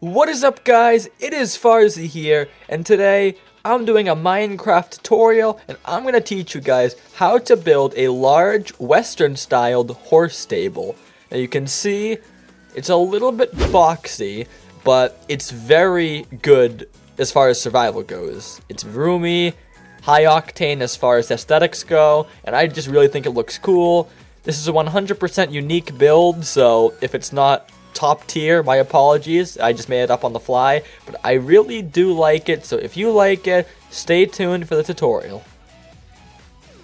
What is up, guys? It is Farzy here, and today I'm doing a Minecraft tutorial, and I'm going to teach you guys how to build a large Western-styled horse stable. Now you can see it's a little bit boxy, but it's very good as far as survival goes. It's roomy, high octane as far as aesthetics go, and I just really think it looks cool. This is a 100% unique build, so if it's not top tier, my apologies, I just made it up on the fly, but I really do like it, so if you like it, stay tuned for the tutorial.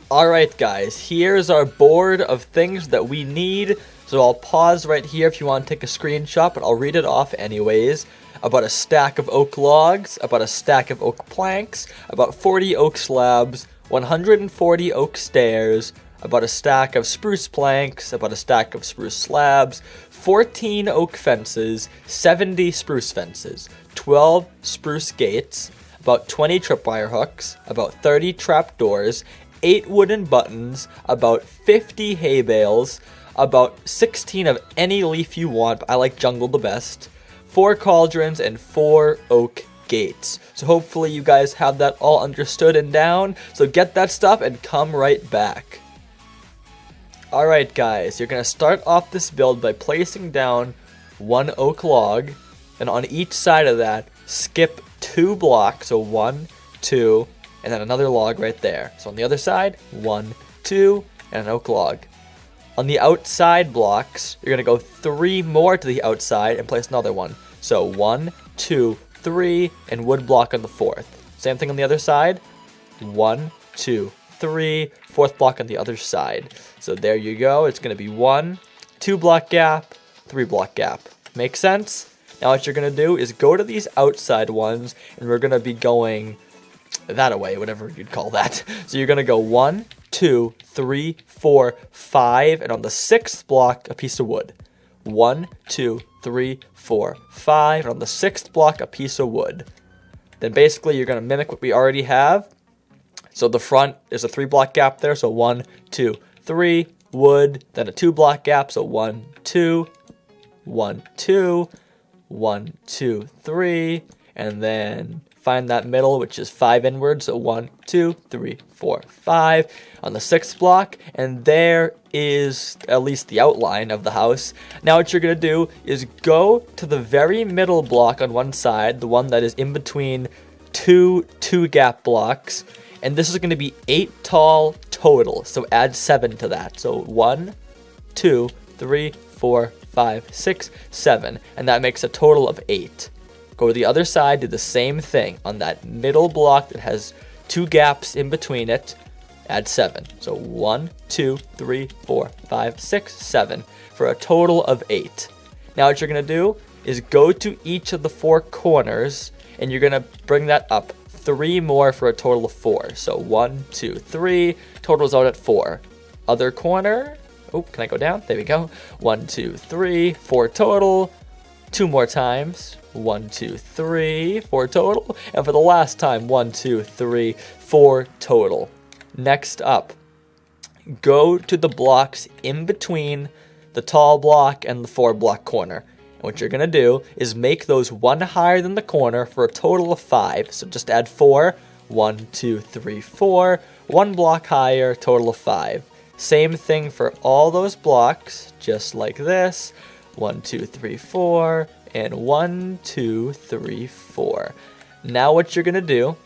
Alright guys, here's our board of things that we need, so I'll pause right here if you want to take a screenshot, but I'll read it off anyways. About a stack of oak logs, about a stack of oak planks, about 40 oak slabs, 140 oak stairs, about a stack of spruce planks, about a stack of spruce slabs, 14 oak fences, 70 spruce fences, 12 spruce gates, about 20 tripwire hooks, about 30 trapdoors, 8 wooden buttons, about 50 hay bales, about 16 of any leaf you want, but I like jungle the best, 4 cauldrons, and 4 oak gates. So hopefully you guys have that all understood and down, so get that stuff and come right back. Alright guys, you're going to start off this build by placing down 1 oak log, and on each side of that, skip 2 blocks, so 1, 2, and then another log right there. So on the other side, 1, 2, and an oak log. On the outside blocks, you're going to go 3 more to the outside and place another one. So 1, 2, 3, and wood block on the 4th. Same thing on the other side, 1, 2, 3, 4th block on the other side. So there you go. It's going to be 1, 2 block gap, 3 block gap. Make sense? Now what you're going to do is go to these outside ones, and we're going to be going that away, whatever you'd call that. So you're going to go 1, 2, 3, 4, 5, and on the 6th block, a piece of wood. 1, 2, 3, 4, 5, and on the 6th block, a piece of wood. Then basically you're going to mimic what we already have. So the front is a 3 block gap there, so 1, 2, 3, wood, then a 2 block gap, so 1, 2, 1, 2, 1, 2, 3, and then find that middle, which is 5 inwards, so 1, 2, 3, 4, 5 on the 6th block, and there is at least the outline of the house. Now what you're going to do is go to the very middle block on one side, the one that is in between 2 gap blocks, and this is going to be 8 tall total, so add 7 to that. So 1, 2, 3, 4, 5, 6, 7, and that makes a total of 8. Go to the other side, do the same thing. On that middle block that has 2 gaps in between it, add 7. So 1, 2, 3, 4, 5, 6, 7, for a total of 8. Now what you're going to do is go to each of the 4 corners, and you're going to bring that up 3 more for a total of 4. So 1, 2, 3, totals out at 4. Other corner, oh, can I go down? There we go. 1, 2, 3, 4 total. 2 more times. 1, 2, 3, 4 total. And for the last time, 1, 2, 3, 4 total. Next up, go to the blocks in between the tall block and the 4 block corner. And what you're going to do is make those 1 higher than the corner for a total of 5. So just add 4. 1, 2, 3, 4. 1 block higher, total of 5. Same thing for all those blocks, just like this. 1, 2, 3, 4. And 1, 2, 3, 4. Now what you're going to do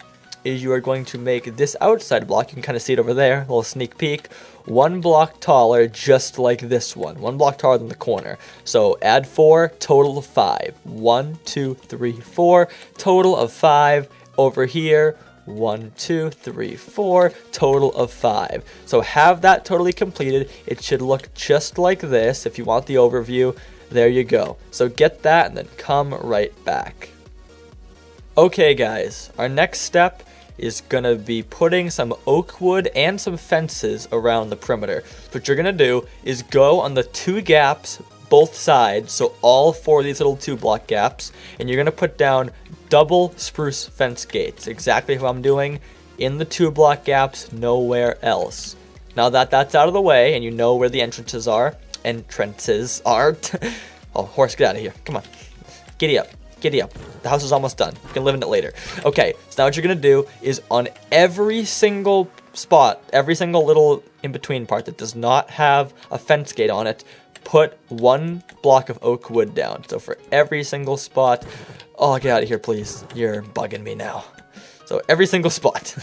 is you are going to make this outside block, you can kind of see it over there, a little sneak peek, 1 block taller, just like this one. 1 block taller than the corner. So add 4, total of 5. 1, 2, 3, 4, total of 5. Over here, 1, 2, 3, 4, total of 5. So have that totally completed. It should look just like this. If you want the overview, there you go. So get that and then come right back. Okay guys, our next step is going to be putting some oak wood and some fences around the perimeter. So what you're going to do is go on the 2 gaps, both sides, so all 4 of these little 2 block gaps, and you're going to put down double spruce fence gates, exactly what I'm doing, in the 2 block gaps, nowhere else. Now that that's out of the way, and you know where the entrances are, oh, horse, get out of here, come on, giddy up. Giddy up. The house is almost done. You can live in it later. Okay, so now what you're gonna do is on every single spot, every single little in-between part that does not have a fence gate on it, put 1 block of oak wood down. So for every single spot, oh, get out of here, please. You're bugging me now. So every single spot.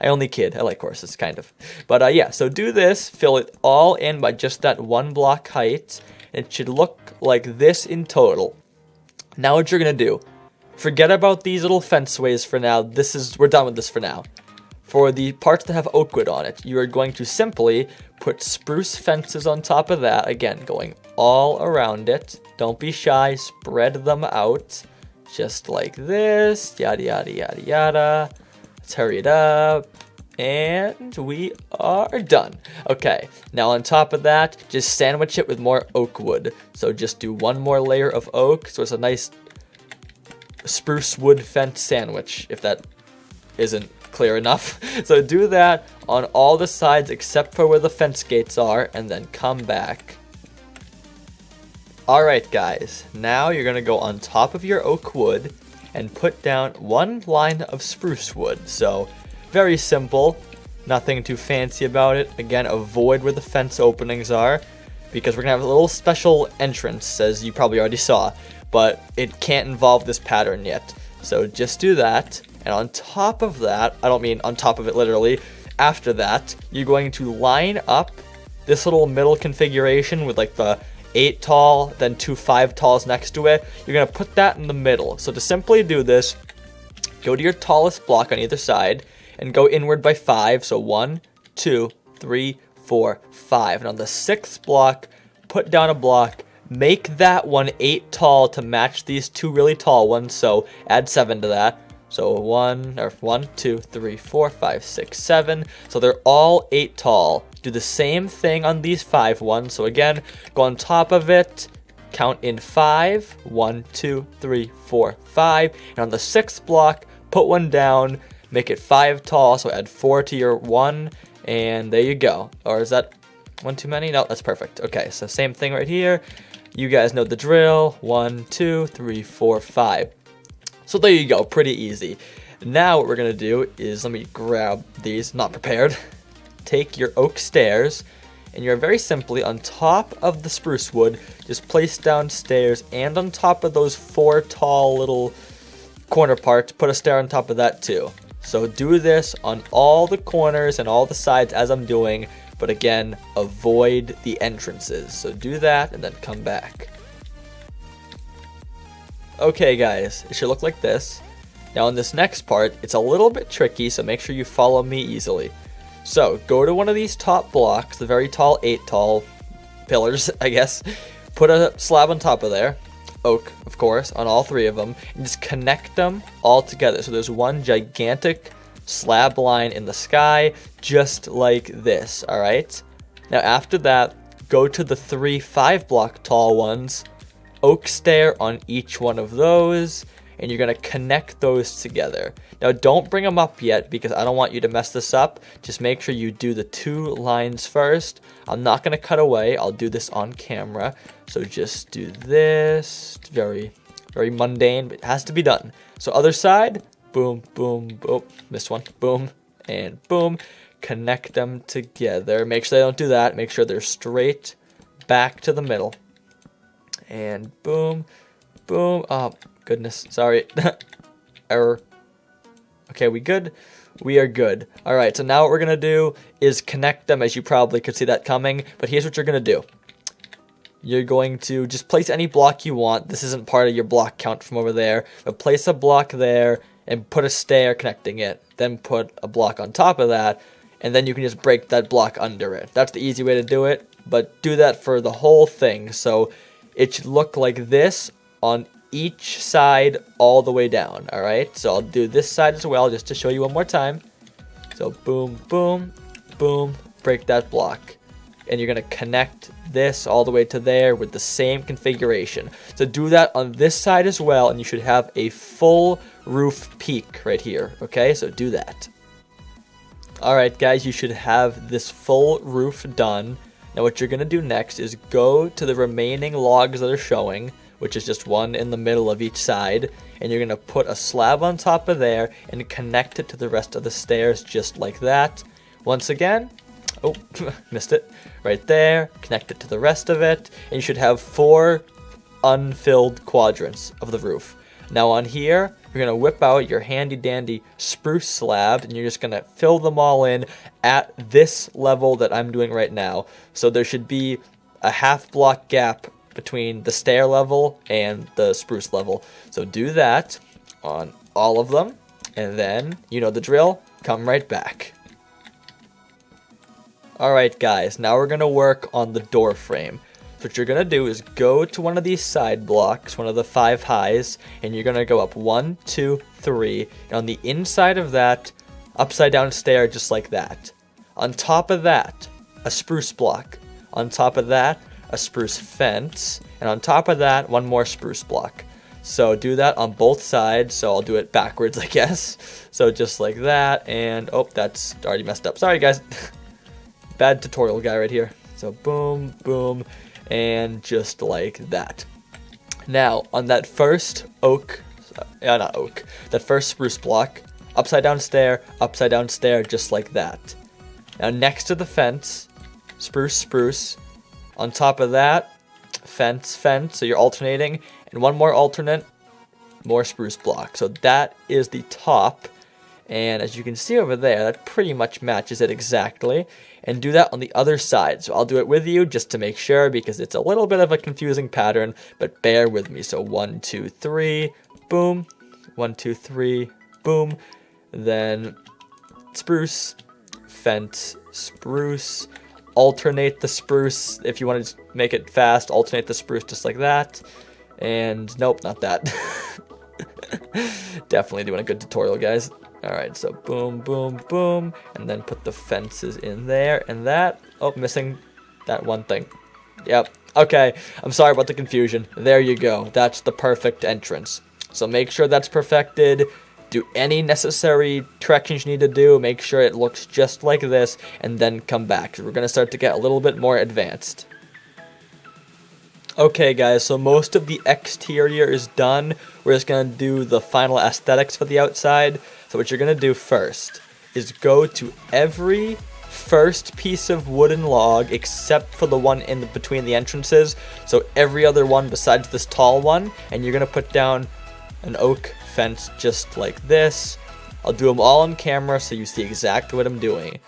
I only kid. I like horses, kind of. But yeah, so do this. Fill it all in by just that 1 block height. It should look like this in total. Now what you're going to do, forget about these little fenceways for now. We're done with this for now. For the parts that have oak wood on it, you are going to simply put spruce fences on top of that. Again, going all around it. Don't be shy. Spread them out. Just like this. Yada, yada, yada, yada. Let's hurry it up. And we are done. Okay, now on top of that, just sandwich it with more oak wood. So just do 1 more layer of oak. So it's a nice spruce wood fence sandwich, if that isn't clear enough. So do that on all the sides except for where the fence gates are, and then come back. Alright guys, now you're going to go on top of your oak wood and put down 1 line of spruce wood. So very simple, nothing too fancy about it. Again, avoid where the fence openings are, because we're going to have a little special entrance, as you probably already saw, but it can't involve this pattern yet. So just do that. And on top of that, I don't mean on top of it literally, after that, you're going to line up this little middle configuration with like the 8 tall, then 2 5 talls next to it. You're going to put that in the middle. So to simply do this, go to your tallest block on either side and go inward by 5. So 1, 2, 3, 4, 5. And on the 6th block, put down a block. Make that one 8 tall to match these 2 really tall ones. So add 7 to that. So 1, 2, 3, 4, 5, 6, 7. So they're all 8 tall. Do the same thing on these 5 ones. So again, go on top of it, count in 5. 1, 2, 3, 4, 5. And on the 6th block, put 1 down, make it 5 tall. So add 4 to your 1, and there you go. Or is that 1 too many? No, that's perfect. Okay, so same thing right here. You guys know the drill. 1, 2, 3, 4, 5. So there you go, pretty easy. Now what we're going to do is, let me grab these, not prepared. Take your oak stairs, and you're very simply on top of the spruce wood, just place down stairs, and on top of those 4 tall little corner parts, put a stair on top of that too. So do this on all the corners and all the sides as I'm doing, but again, avoid the entrances. So do that and then come back. Okay guys, it should look like this. Now in this next part, it's a little bit tricky, so make sure you follow me easily. So go to one of these top blocks, the very tall 8 tall pillars, I guess. Put a slab on top of there, oak of course, on all 3 of them, and just connect them all together. So there's one gigantic slab line in the sky, just like this, alright? Now after that, go to the 3 5 block tall ones, oak stair on each one of those, and you're going to connect those together. Now don't bring them up yet, because I don't want you to mess this up. Just make sure you do the 2 lines first. I'm not going to cut away. I'll do this on camera. So just do this. It's very, very mundane, but it has to be done. So other side, boom, boom, boom. Missed one. Boom, and boom. Connect them together. Make sure they don't do that. Make sure they're straight back to the middle. And boom, boom. Oh, goodness. Sorry. Error. Okay, we good? We are good. Alright, so now what we're going to do is connect them, as you probably could see that coming. But here's what you're going to do. You're going to just place any block you want. This isn't part of your block count from over there. But place a block there and put a stair connecting it. Then put a block on top of that. And then you can just break that block under it. That's the easy way to do it. But do that for the whole thing. So it should look like this on each side all the way down, alright? So I'll do this side as well, just to show you one more time. So boom, boom, boom, break that block. And you're going to connect this all the way to there with the same configuration. So do that on this side as well, and you should have a full roof peak right here, okay? So do that. Alright guys, you should have this full roof done. Now what you're going to do next is go to the remaining logs that are showing, which is just one in the middle of each side. And you're going to put a slab on top of there and connect it to the rest of the stairs just like that. Once again, oh, missed it, right there, connect it to the rest of it, and you should have 4 unfilled quadrants of the roof. Now on here, you're going to whip out your handy dandy spruce slab, and you're just going to fill them all in at this level that I'm doing right now. So there should be a half block gap between the stair level and the spruce level. So do that on all of them, and then, you know the drill, come right back. Alright guys, now we're going to work on the door frame. So what you're going to do is go to one of these side blocks, one of the 5 highs, and you're going to go up 1, 2, 3, and on the inside of that, upside down stair just like that. On top of that, a spruce block. On top of that, a spruce fence, and on top of that, one more spruce block. So do that on both sides, so I'll do it backwards, I guess. So just like that, and oh, that's already messed up. Sorry, guys. Bad tutorial guy right here. So boom, boom, and just like that. Now, on that first that first spruce block, upside down stair, just like that. Now next to the fence, spruce, spruce. On top of that, fence, fence, so you're alternating, and one more alternate, more spruce block. So that is the top, and as you can see over there, that pretty much matches it exactly, and do that on the other side. So I'll do it with you just to make sure, because it's a little bit of a confusing pattern, but bear with me. So 1, 2, 3, boom, 1, 2, 3, boom, then spruce, fence, spruce, alternate the spruce. If you want to make it fast, alternate the spruce just like that. And nope, not that. Definitely doing a good tutorial, guys. Alright, so boom, boom, boom. And then put the fences in there. And that, oh, missing that one thing. Yep. Okay, I'm sorry about the confusion. There you go. That's the perfect entrance. So make sure that's perfected. Do any necessary corrections you need to do. Make sure it looks just like this, and then come back. We're going to start to get a little bit more advanced. Okay guys, so most of the exterior is done. We're just going to do the final aesthetics for the outside. So what you're going to do first is go to every first piece of wooden log except for the one in between the entrances. So every other one besides this tall one, and you're going to put down an oak fence just like this. I'll do them all on camera so you see exactly what I'm doing.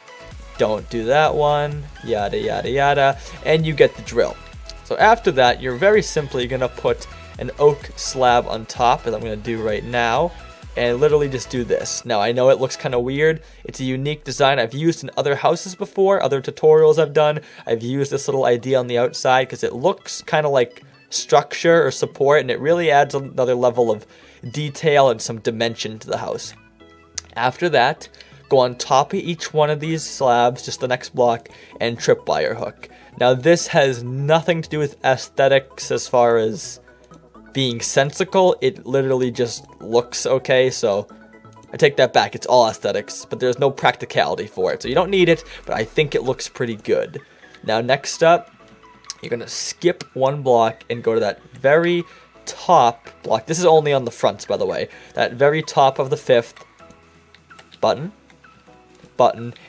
Don't do that one, yada yada yada, and you get the drill. So after that, you're very simply going to put an oak slab on top, as I'm going to do right now, and literally just do this. Now I know it looks kind of weird. It's a unique design I've used in other houses before, other tutorials I've done. I've used this little idea on the outside because it looks kind of like structure or support, and it really adds another level of detail and some dimension to the house. After that, go on top of each one of these slabs, just the next block, and tripwire hook. Now this has nothing to do with aesthetics as far as being sensical. It literally just looks okay, so I take that back. It's all aesthetics, but there's no practicality for it, so you don't need it, but I think it looks pretty good. Now next up, you're going to skip one block and go to that very top block. This is only on the fronts, by the way. That very top of the 5th button,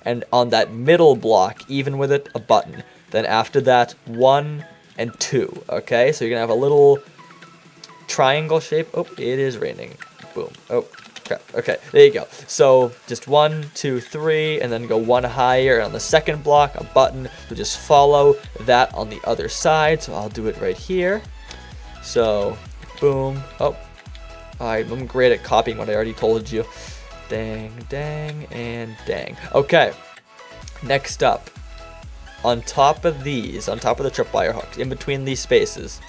and on that middle block, even with it, a button. Then after that, 1 and 2, okay? So you're going to have a little triangle shape. Oh, it is raining. Boom. Oh, crap. Okay, there you go. So just 1, 2, 3, and then go one higher. And on the second block, a button. So just follow that on the other side. So I'll do it right here. So, boom. Oh, I'm great at copying what I already told you. Dang, dang, and dang. Okay, next up. On top of these, on top of the tripwire hooks, in between these spaces,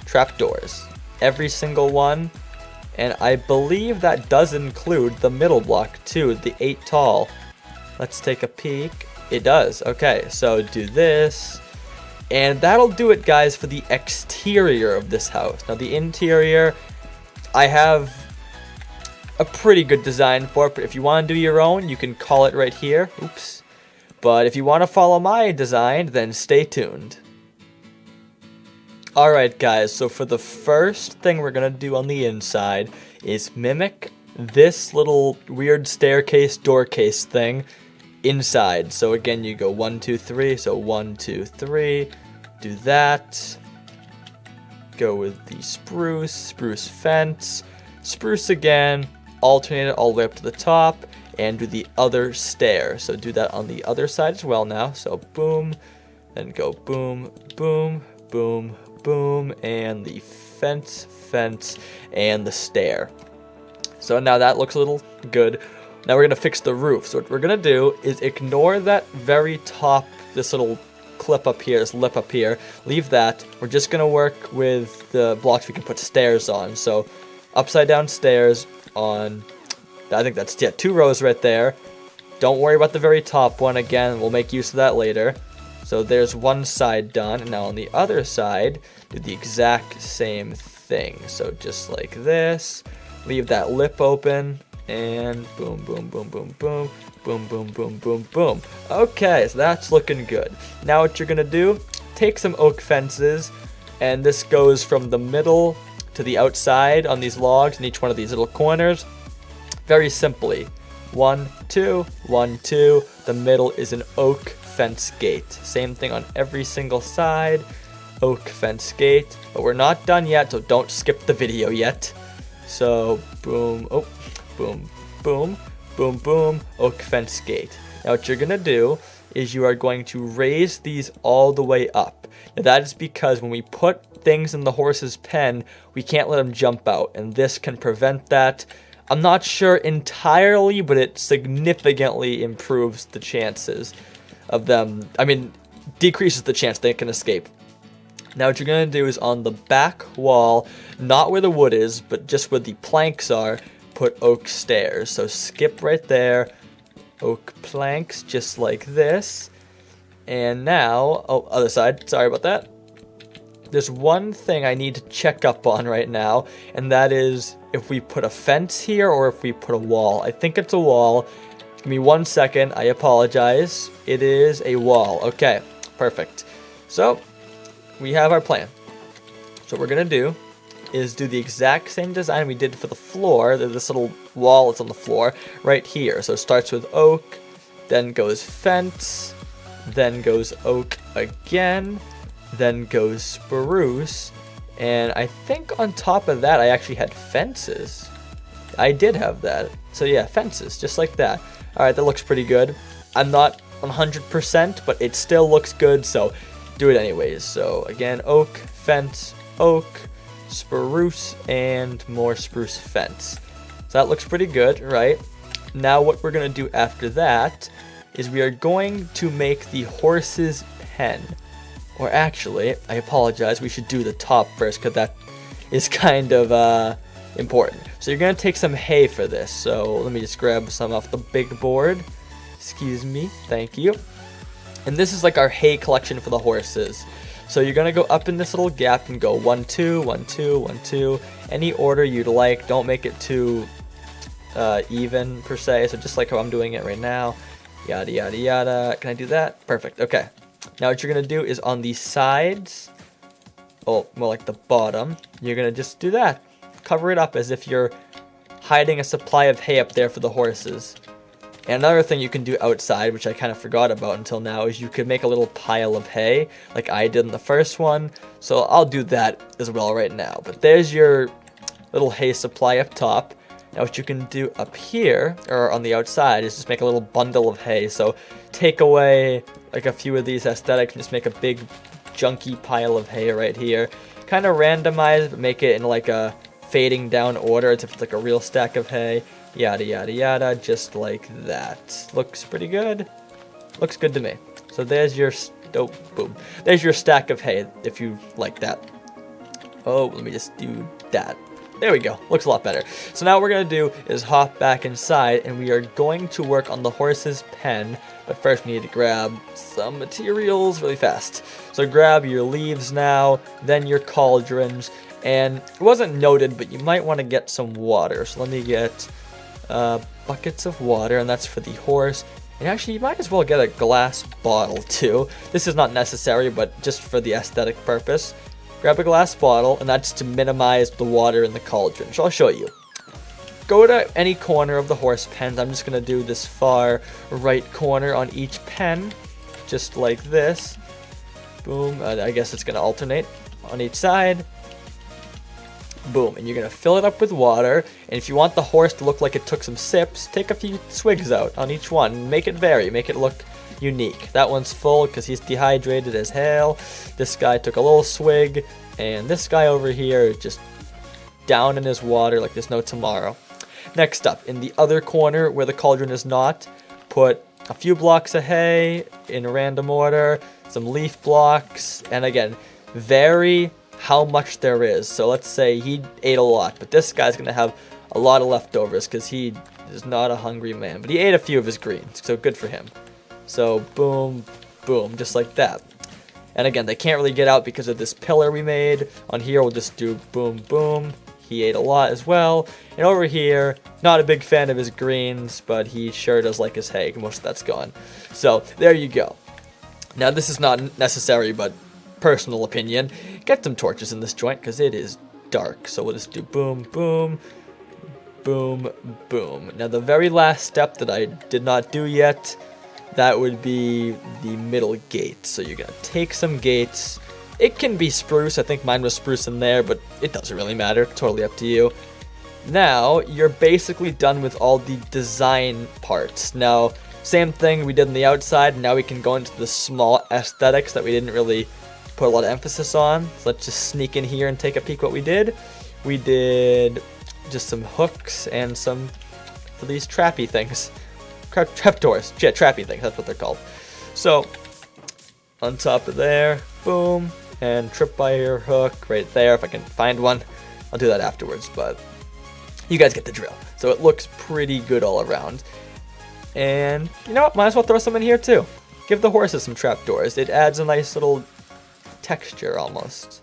trapdoors. Every single one. And I believe that does include the middle block too, the 8 tall. Let's take a peek. It does. Okay, so do this. And that'll do it, guys, for the exterior of this house. Now the interior, I have a pretty good design for it, but if you want to do your own, you can call it right here. Oops. But if you want to follow my design, then stay tuned. Alright guys, so for the first thing we're gonna do on the inside is mimic this little weird staircase, doorcase thing inside. So again, you go 1, 2, 3, so 1, 2, 3, do that. Go with the spruce fence, spruce again, alternate it all the way up to the top, and do the other stair. So do that on the other side as well now. So boom, then go boom, boom, boom, boom, and the fence, and the stair. So now that looks a little good. Now we're gonna fix the roof. So what we're gonna do is ignore that very top, this little clip up here, this lip up here. Leave that. We're just gonna work with the blocks we can put stairs on. So upside down stairs on, I think that's, yeah, 2 rows right there. Don't worry about the very top one. Again, we'll make use of that later. So there's one side done, and now on the other side, do the exact same thing. So just like this, leave that lip open, and boom, boom, boom, boom, boom, boom, boom, boom, boom, boom. Okay, so that's looking good. Now what you're gonna do, take some oak fences, and this goes from the middle to the outside on these logs in each one of these little corners. Very simply, 1, 2, 1, 2. The middle is an oak fence gate. Same thing on every single side, oak fence gate. But we're not done yet, so don't skip the video yet. So boom, oh, boom, boom, boom, boom, oak fence gate. Now what you're gonna do is you are going to raise these all the way up. Now that is because when we put things in the horse's pen, we can't let them jump out, and this can prevent that. I'm not sure entirely, but it significantly improves the chances of them, decreases the chance they can escape. Now what you're going to do is on the back wall, not where the wood is, but just where the planks are, put oak stairs. So skip right there, oak planks, just like this. And now, oh, other side, sorry about that. There's one thing I need to check up on right now, and that is if we put a fence here or if we put a wall. I think it's a wall. Give me 1 second, I apologize. It is a wall. Okay, perfect. So, we have our plan. So what we're gonna do is do the exact same design we did for the floor, this little wall that's on the floor, right here. So it starts with oak, then goes fence, then goes oak again, then goes spruce, and I think on top of that I actually had fences. I did have that. So yeah, fences, just like that. Alright, that looks pretty good. I'm not 100%, but it still looks good, so do it anyways. So again, oak, fence, oak, spruce, and more spruce fence. So that looks pretty good, right? Now what we're going to do after that is we are going to make the horse's pen. Or actually, I apologize, we should do the top first because that is kind of important. So you're going to take some hay for this. So let me just grab some off the big board. Excuse me, thank you. And this is like our hay collection for the horses. So you're going to go up in this little gap and go 1, 2, 1, 2, 1, 2. Any order you'd like. Don't make it too even per se. So just like how I'm doing it right now. Yada, yada, yada. Can I do that? Perfect. Okay. Now what you're going to do is on the sides, oh, more like the bottom, you're going to just do that. Cover it up as if you're hiding a supply of hay up there for the horses. And another thing you can do outside, which I kind of forgot about until now, is you could make a little pile of hay, like I did in the first one. So I'll do that as well right now. But there's your little hay supply up top. Now what you can do up here, or on the outside, is just make a little bundle of hay. So take away like a few of these aesthetics and just make a big junky pile of hay right here. Kind of randomize, but make it in like a fading down order as if it's like a real stack of hay. Yada yada yada, just like that. Looks pretty good. Looks good to me. So there's your, oh, boom. There's your stack of hay, if you like that. Oh, let me just do that. There we go. Looks a lot better. So now what we're going to do is hop back inside, and we are going to work on the horse's pen. But first we need to grab some materials really fast. So grab your leaves now, then your cauldrons. And it wasn't noted, but you might want to get some water. So let me get buckets of water, and that's for the horse. And actually, you might as well get a glass bottle too. This is not necessary, but just for the aesthetic purpose. grab a glass bottle, and that's to minimize the water in the cauldron. So I'll show you. Go to any corner of the horse pens. I'm just going to do this far right corner on each pen, just like this. Boom. I guess it's going to alternate on each side. Boom. And you're going to fill it up with water. And if you want the horse to look like it took some sips, take a few swigs out on each one. Make it vary. Make it look unique. That one's full because he's dehydrated as hell. This guy took a little swig. And this guy over here is just down in his water like there's no tomorrow. Next up, in the other corner where the cauldron is not, put a few blocks of hay in random order, some leaf blocks, and again, vary how much there is. So let's say he ate a lot, but this guy's going to have a lot of leftovers because he is not a hungry man. But he ate a few of his greens, so good for him. So boom, boom, just like that. And again, they can't really get out because of this pillar we made. On here, we'll just do boom, boom. He ate a lot as well. And over here, not a big fan of his greens, but he sure does like his hay. Most of that's gone. So there you go. Now this is not necessary, but personal opinion. Get some torches in this joint because it is dark. So we'll just do boom, boom, boom, boom. Now the very last step that I did not do yet, that would be the middle gate. So you're going to take some gates. It can be spruce. I think mine was spruce in there, but it doesn't really matter. Totally up to you. Now, you're basically done with all the design parts. Now, same thing we did on the outside. Now we can go into the small aesthetics that we didn't really put a lot of emphasis on. So let's just sneak in here and take a peek what we did. We did just some hooks and some for these trappy things. Trapdoors. Yeah, trappy things. That's what they're called. So, on top of there, boom. And tripwire hook right there. If I can find one, I'll do that afterwards, but you guys get the drill. So it looks pretty good all around. And you know what? Might as well throw some in here too. Give the horses some trapdoors. It adds a nice little texture almost.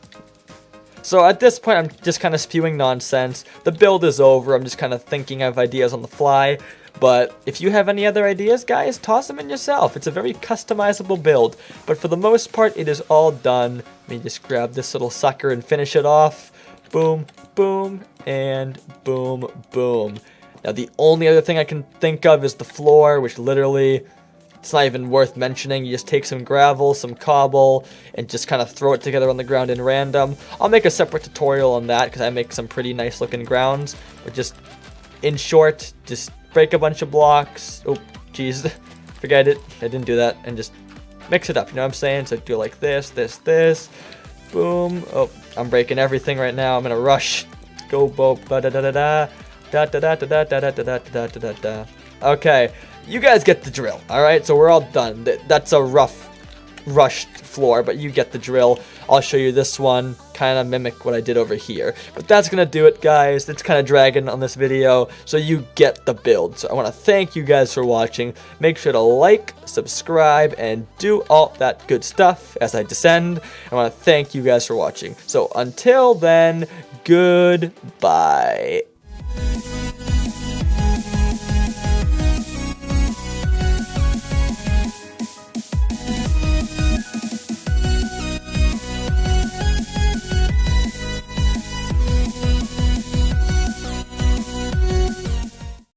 So at this point, I'm just kind of spewing nonsense. The build is over. I'm just kind of thinking of ideas on the fly. But if you have any other ideas, guys, toss them in yourself. It's a very customizable build. But for the most part, it is all done. Let me just grab this little sucker and finish it off. Boom, boom, and boom, boom. Now, the only other thing I can think of is the floor, which literally, it's not even worth mentioning. You just take some gravel, some cobble, and just kind of throw it together on the ground in random. I'll make a separate tutorial on that because I make some pretty nice looking grounds. But just, in short, just break a bunch of blocks. Oh, jeez. Forget it. I didn't do that. And just mix it up. You know what I'm saying? So do it like this, this, this. Boom. Oh, I'm breaking everything right now. I'm in a rush. Go, bo, ba da da da da. Da da da da da da da da da da da da. Okay. You guys get the drill. Alright? So we're all done. That's a rough, rushed floor, but you get the drill. I'll show you this one, kind of mimic what I did over here. But that's going to do it, guys. It's kind of dragging on this video, so you get the build. So I want to thank you guys for watching. Make sure to like, subscribe, and do all that good stuff as I descend. I want to thank you guys for watching. So until then, goodbye.